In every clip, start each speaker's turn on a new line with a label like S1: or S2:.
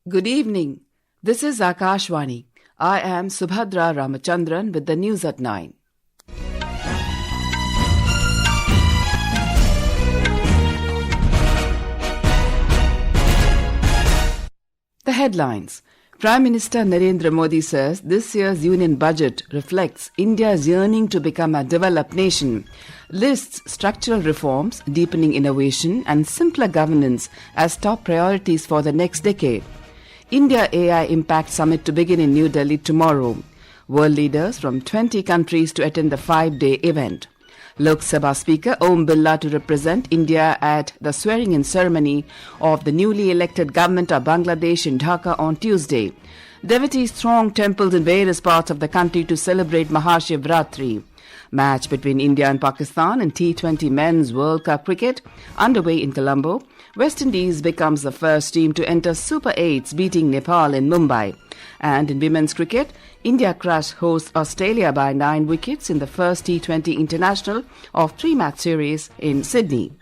S1: Good evening. This is Akashvani. I am Subhadra Ramachandran with the news at 9. The headlines. Prime Minister Narendra Modi says this year's union budget reflects India's yearning to become a developed nation, lists structural reforms, deepening innovation and simpler governance as top priorities for the next decade. India AI Impact Summit to begin in New Delhi tomorrow. World leaders from 20 countries to attend the 5-day event. Lok Sabha Speaker Om Birla to represent India at the swearing-in ceremony of the newly elected government of Bangladesh in Dhaka on Tuesday. Devotees throng temples in various parts of the country to celebrate Maha Shivratri. Match between India and Pakistan in T20 Men's World Cup cricket underway in Colombo. West Indies becomes the first team to enter Super 8s, beating Nepal in Mumbai. And in women's cricket, India crushed host Australia by 9 wickets in the first T20 International of 3-match series in Sydney.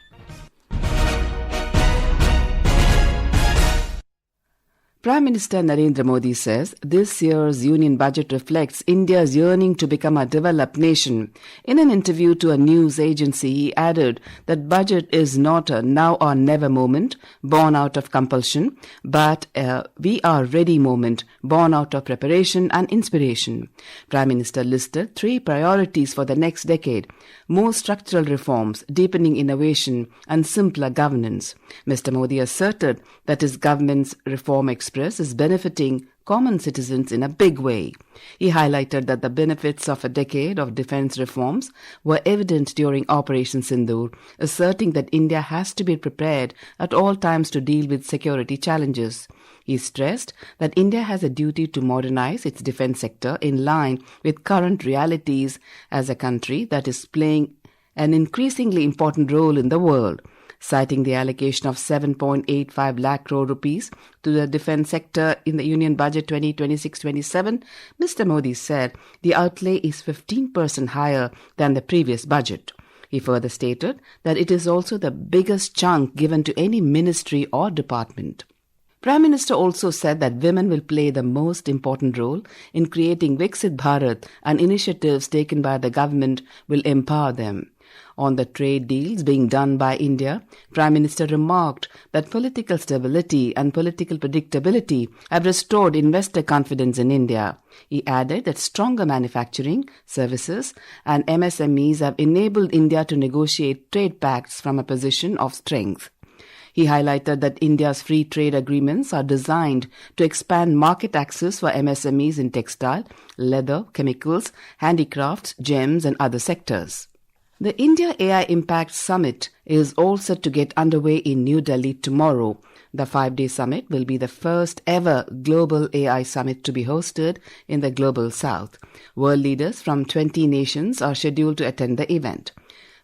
S1: Prime Minister Narendra Modi says this year's union budget reflects India's yearning to become a developed nation. In an interview to a news agency, he added that budget is not a now or never moment born out of compulsion, but a we are ready moment born out of preparation and inspiration. Prime Minister listed 3 priorities for the next decade: more structural reforms, deepening innovation and simpler governance. Mr. Modi asserted that his government's reform express is benefiting common citizens in a big way. He highlighted that the benefits of a decade of defense reforms were evident during Operation Sindoor, asserting that India has to be prepared at all times to deal with security challenges. He stressed that India has a duty to modernize its defense sector in line with current realities as a country that is playing an increasingly important role in the world. Citing the allocation of 7.85 lakh crore rupees to the defence sector in the Union Budget 2026-27, Mr. Modi said the outlay is 15% higher than the previous budget. He further stated that it is also the biggest chunk given to any ministry or department. Prime Minister also said that women will play the most important role in creating Viksit Bharat, and initiatives taken by the government will empower them. On the trade deals being done by India, Prime Minister remarked that political stability and political predictability have restored investor confidence in India. He added that stronger manufacturing, services and MSMEs have enabled India to negotiate trade pacts from a position of strength. He highlighted that India's free trade agreements are designed to expand market access for MSMEs in textile, leather, chemicals, handicrafts, gems and other sectors. The India AI Impact Summit is all set to get underway in New Delhi tomorrow. The 5-day summit will be the first ever global AI summit to be hosted in the Global South. World leaders from 20 nations are scheduled to attend the event.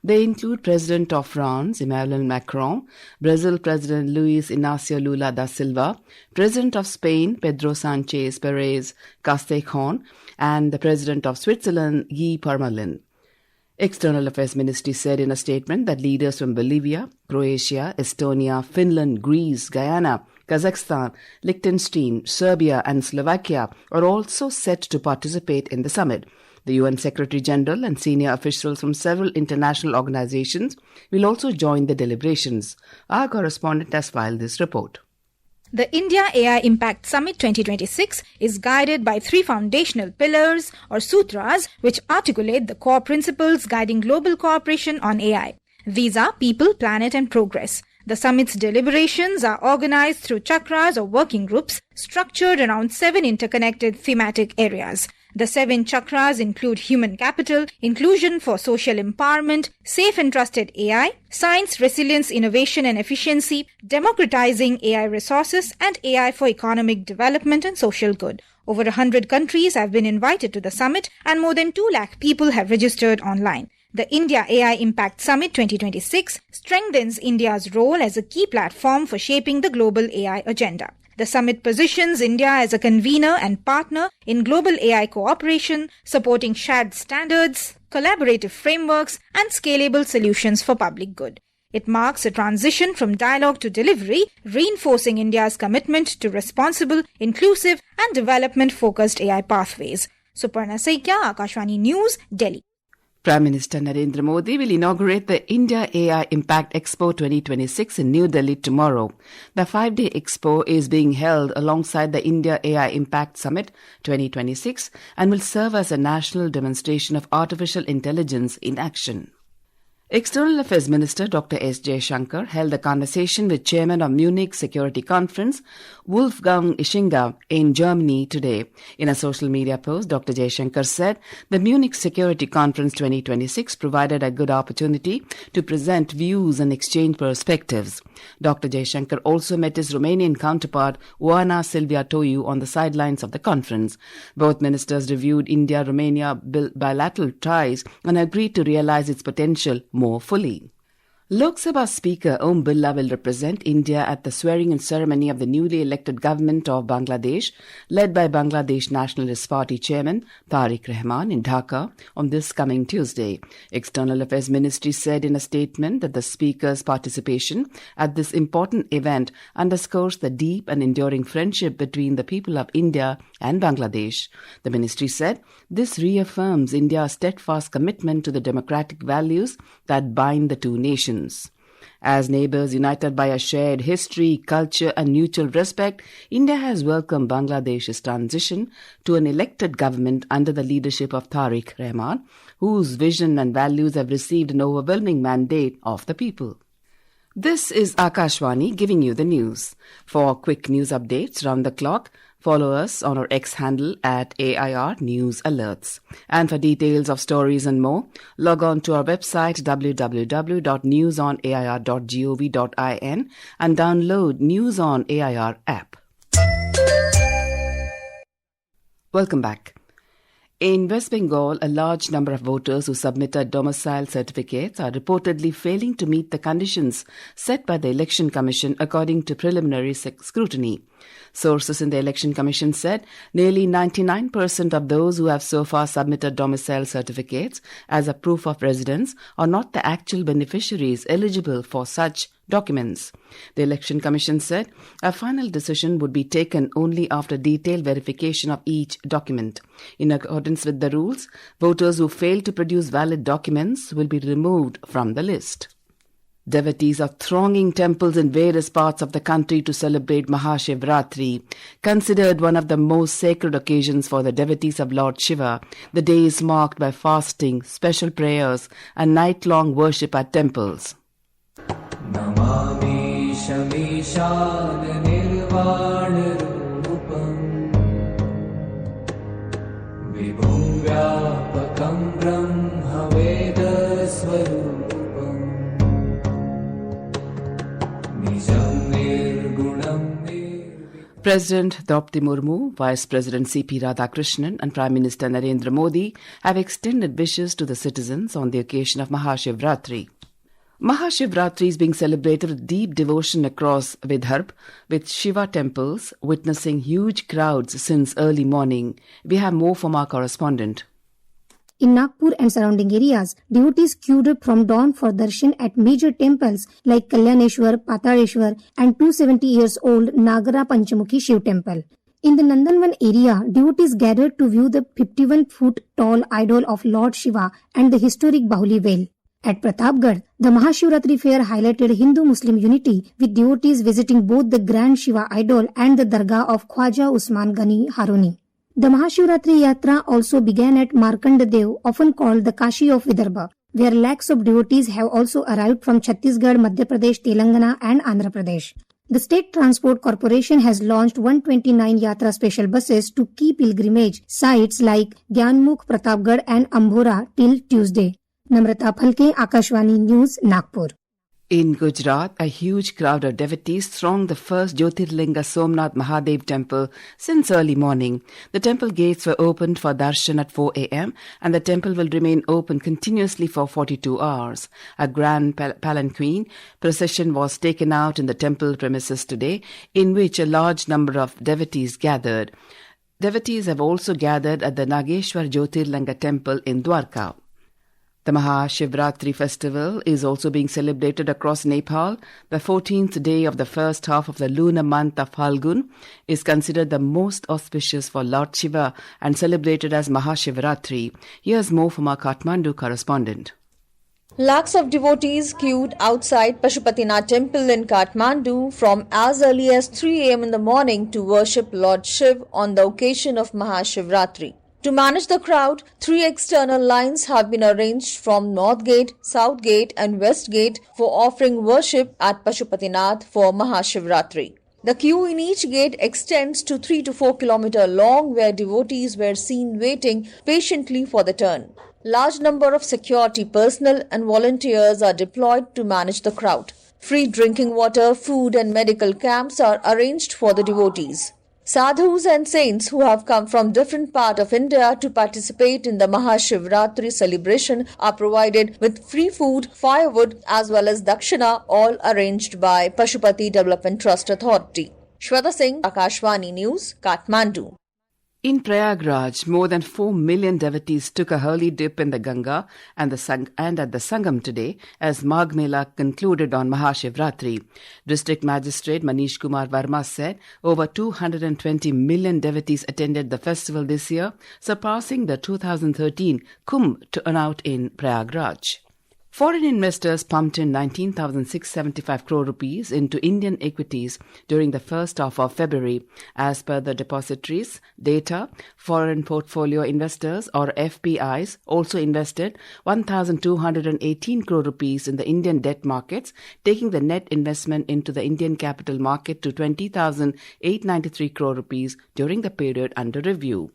S1: They include President of France, Emmanuel Macron, Brazil President Luis Inácio Lula da Silva, President of Spain, Pedro Sánchez Pérez Castellón, and the President of Switzerland, Guy Parmelin. External Affairs Ministry said in a statement that leaders from Bolivia, Croatia, Estonia, Finland, Greece, Guyana, Kazakhstan, Liechtenstein, Serbia and Slovakia are also set to participate in the summit. The UN Secretary General and senior officials from several international organizations will also join the deliberations. Our correspondent has filed this report.
S2: The India AI Impact Summit 2026 is guided by 3 foundational pillars or sutras which articulate the core principles guiding global cooperation on AI. These are people, planet and progress. The summit's deliberations are organized through chakras or working groups structured around 7 interconnected thematic areas. The 7 chakras include human capital, inclusion for social empowerment, safe and trusted AI, science, resilience, innovation and efficiency, democratizing AI resources, and AI for economic development and social good. Over 100 countries have been invited to the summit and more than 2 lakh people have registered online. The India AI Impact Summit 2026 strengthens India's role as a key platform for shaping the global AI agenda. The summit positions India as a convener and partner in global AI cooperation, supporting shared standards, collaborative frameworks, and scalable solutions for public good. It marks a transition from dialogue to delivery, reinforcing India's commitment to responsible, inclusive and development-focused AI pathways. Suparna Saikia, Akashvani News, Delhi.
S1: Prime Minister Narendra Modi will inaugurate the India AI Impact Expo 2026 in New Delhi tomorrow. The 5-day expo is being held alongside the India AI Impact Summit 2026 and will serve as a national demonstration of artificial intelligence in action. External Affairs Minister Dr. S. Jaishankar held a conversation with Chairman of Munich Security Conference, Wolfgang Ischinger, in Germany today. In a social media post, Dr. Jaishankar said the Munich Security Conference 2026 provided a good opportunity to present views and exchange perspectives. Dr. Jaishankar also met his Romanian counterpart, Oana Silvia Toiu, on the sidelines of the conference. Both ministers reviewed India-Romania bilateral ties and agreed to realize its potential more fully. Lok Sabha Speaker Om Birla will represent India at the swearing-in ceremony of the newly elected government of Bangladesh, led by Bangladesh Nationalist Party Chairman Tariq Rahman in Dhaka on this coming Tuesday. External Affairs Ministry said in a statement that the Speaker's participation at this important event underscores the deep and enduring friendship between the people of India and Bangladesh. The ministry said this reaffirms India's steadfast commitment to the democratic values that bind the two nations. As neighbours united by a shared history, culture and mutual respect, India has welcomed Bangladesh's transition to an elected government under the leadership of Tariq Rahman, whose vision and values have received an overwhelming mandate of the people. This is Akashvani giving you the news. For quick news updates round the clock, follow us on our X handle at AIR News Alerts. And for details of stories and more, log on to our website www.newsonair.gov.in and download News on AIR app. Welcome back. In West Bengal, a large number of voters who submitted domicile certificates are reportedly failing to meet the conditions set by the Election Commission according to preliminary scrutiny. Sources in the Election Commission said nearly 99% of those who have so far submitted domicile certificates as a proof of residence are not the actual beneficiaries eligible for such documents. The Election Commission said a final decision would be taken only after detailed verification of each document. In accordance with the rules, voters who fail to produce valid documents will be removed from the list. Devotees are thronging temples in various parts of the country to celebrate Maha Shivratri. Considered one of the most sacred occasions for the devotees of Lord Shiva, the day is marked by fasting, special prayers, and night-long worship at temples.
S3: Namami Shamishan Nirvana Rupam Vibhum Vyapakam Brahma Veda Swarupam Nijam Nirgunam
S1: President Draupadi Murmu, Vice President C.P. Radhakrishnan and Prime Minister Narendra Modi have extended wishes to the citizens on the occasion of Maha Shivratri. Maha Shivratri is being celebrated with deep devotion across Vidarbha, with Shiva temples witnessing huge crowds since early morning. We have more from our correspondent.
S4: In Nagpur and surrounding areas, devotees queued up from dawn for darshan at major temples like Kalyaneshwar, Pataleshwar and 270 years old Nagara Panchamukhi Shiv temple. In the Nandanvan area, devotees gathered to view the 51-foot tall idol of Lord Shiva and the historic Bahuli Well. At Pratapgarh, the Maha Shivratri fair highlighted Hindu-Muslim unity with devotees visiting both the Grand Shiva idol and the Dargah of Khwaja Usman Ghani Haroni. The Maha Shivratri Yatra also began at Markandadev, often called the Kashi of Vidarbha, where lakhs of devotees have also arrived from Chhattisgarh, Madhya Pradesh, Telangana and Andhra Pradesh. The State Transport Corporation has launched 129 Yatra special buses to key pilgrimage sites like Gyanmukh, Pratapgarh and Ambhora till Tuesday. Namrata Phalke, Akashvani News, Nagpur.
S1: In Gujarat, a huge crowd of devotees thronged the first Jyotirlinga Somnath Mahadev temple since early morning. The temple gates were opened for darshan at 4 a.m. and the temple will remain open continuously for 42 hours. A grand palanquin procession was taken out in the temple premises today, in which a large number of devotees gathered. Devotees have also gathered at the Nageshwar Jyotirlinga temple in Dwarka. The Maha Shivratri festival is also being celebrated across Nepal. The 14th day of the first half of the lunar month of Phalgun is considered the most auspicious for Lord Shiva and celebrated as Maha Shivratri. Here's more from our Kathmandu correspondent.
S5: Lakhs of devotees queued outside Pashupatinath temple in Kathmandu from as early as 3 a.m. in the morning to worship Lord Shiv on the occasion of Maha Shivratri. To manage the crowd, 3 external lines have been arranged from North Gate, South Gate and West Gate for offering worship at Pashupatinath for Maha Shivratri. The queue in each gate extends to 3 to 4 km long, where devotees were seen waiting patiently for the turn. Large number of security personnel and volunteers are deployed to manage the crowd. Free drinking water, food and medical camps are arranged for the devotees. Sadhus and saints who have come from different parts of India to participate in the Maha Shivratri celebration are provided with free food, firewood as well as dakshina, all arranged by Pashupati Development Trust Authority. Shweta Singh, Akashvani News, Kathmandu.
S1: In Prayagraj, more than 4 million devotees took a holy dip in the Ganga and at the Sangam today as Magh Mela concluded on Maha Shivratri. District Magistrate Manish Kumar Verma said over 220 million devotees attended the festival this year, surpassing the 2013 Kumbh turnout in Prayagraj. Foreign investors pumped in 19,675 crore rupees into Indian equities during the first half of February. As per the depositories data, foreign portfolio investors or FPIs also invested 1,218 crore rupees in the Indian debt markets, taking the net investment into the Indian capital market to 20,893 crore rupees during the period under review.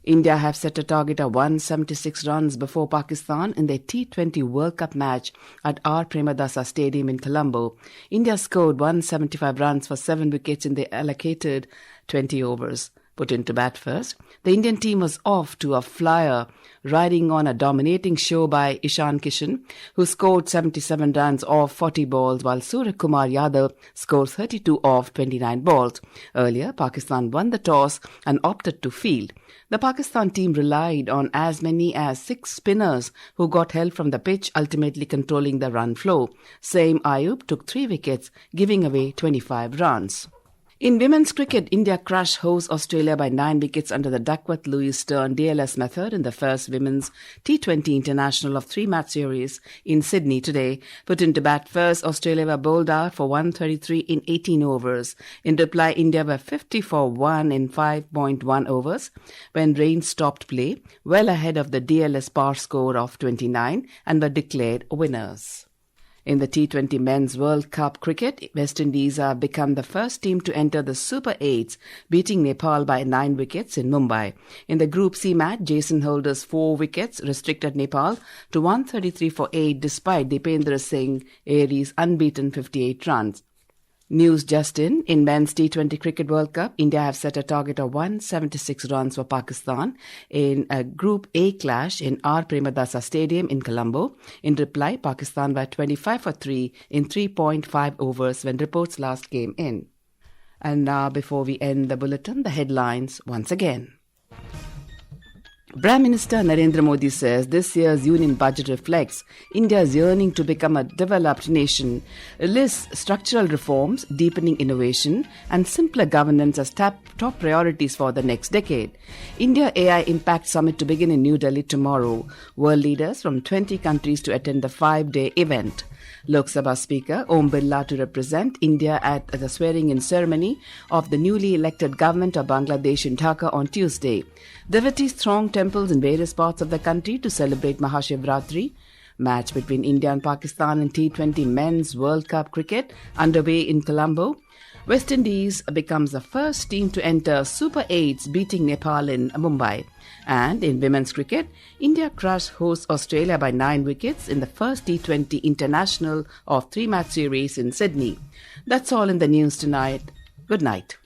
S1: India have set a target of 176 runs before Pakistan in their T20 World Cup match at R. Premadasa Stadium in Colombo. India scored 175 runs for 7 wickets in the allocated 20 overs. Put into bat first, the Indian team was off to a flyer, riding on a dominating show by Ishan Kishan, who scored 77 runs off 40 balls, while Surya Kumar Yadav scored 32 off 29 balls. Earlier, Pakistan won the toss and opted to field. The Pakistan team relied on as many as 6 spinners who got help from the pitch, ultimately controlling the run flow. Saim Ayub took 3 wickets, giving away 25 runs. In women's cricket, India crushed host Australia by 9 wickets under the Duckworth-Lewis-Stern DLS method in the first women's T20 international of 3-match series in Sydney today. Put into bat first, Australia were bowled out for 133 in 18 overs. In reply, India were 50 for 1 in 5.1 overs when rain stopped play, well ahead of the DLS par score of 29, and were declared winners. In the T20 Men's World Cup cricket, West Indies have become the first team to enter the Super 8s, beating Nepal by 9 wickets in Mumbai. In the Group C match, Jason Holder's 4 wickets restricted Nepal to 133 for 8 despite Dipendra Singh Airy's unbeaten 58 runs. News just in Men's T20 Cricket World Cup, India have set a target of 176 runs for Pakistan in a Group A clash in R. Premadasa Stadium in Colombo. In reply, Pakistan were 25 for 3 in 3.5 overs when reports last came in. And now, before we end the bulletin, the headlines once again. Prime Minister Narendra Modi says this year's union budget reflects India's yearning to become a developed nation, lists structural reforms, deepening innovation and simpler governance as top priorities for the next decade. India AI Impact Summit to begin in New Delhi tomorrow. World leaders from 20 countries to attend the 5-day event. Lok Sabha Speaker Om Birla to represent India at the swearing-in ceremony of the newly elected government of Bangladesh in Dhaka on Tuesday. Devotees throng temples in various parts of the country to celebrate Maha Shivratri. Match between India and Pakistan in T20 Men's World Cup cricket underway in Colombo. West Indies becomes the first team to enter Super 8s, beating Nepal in Mumbai. And in women's cricket, India crushed host Australia by 9 wickets in the first T20 international of 3-match series in Sydney. That's all in the news tonight. Good night.